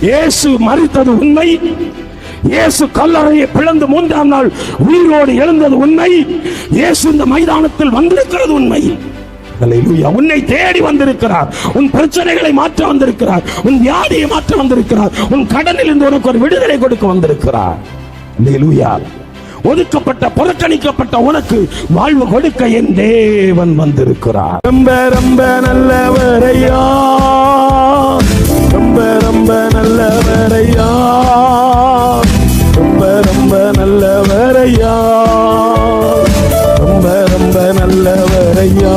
இயேசு மரித்தது உண்மை, இயேசு கல்லறையை பிளந்து 3ஆம் நாள் உயிரோடு எழுந்தது உண்மை, இயேசு இந்த மைதானத்தில் வந்திருக்கிறது உண்மை. அல்லேலூயா. உன்னை தேடி வந்திருக்கிறார், உன் பிரச்சனைகளை மாற்ற வந்திருக்கிறார், உன் வியாதியை மாற்ற வந்திருக்கிறார், உன் கடனில் இருந்து உனக்கு ஒரு விடுதலை கொடுக்க வந்திருக்கிறார். அல்லேலூயா. ஒதுக்கப்பட்ட புறக்கணிக்கப்பட்ட உனக்கு வாழ்வு கொடுக்க என் தேவன் வந்திருக்கிறார். ரொம்ப ரொம்ப நல்லவரையா, ரொம்ப ரொம்ப நல்லவரையா, ரொம்ப ரொம்ப நல்லவரையா, ரொம்ப ரொம்ப நல்லவரையா.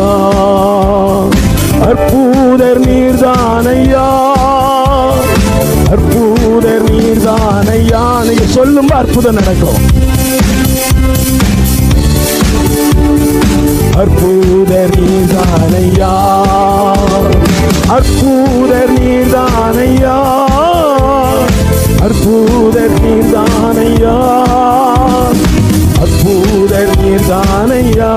அற்புதர் நீர்தானையா, அற்புதர் நீர்தானையா. நீங்க சொல்லும் அற்புதம் நடக்கும். அற்புதர் நீர்தானையா, அற்புதர் நீர்தானையா, அற்புதர் நீர்தானையா, அற்புதர் நீர்தானையா.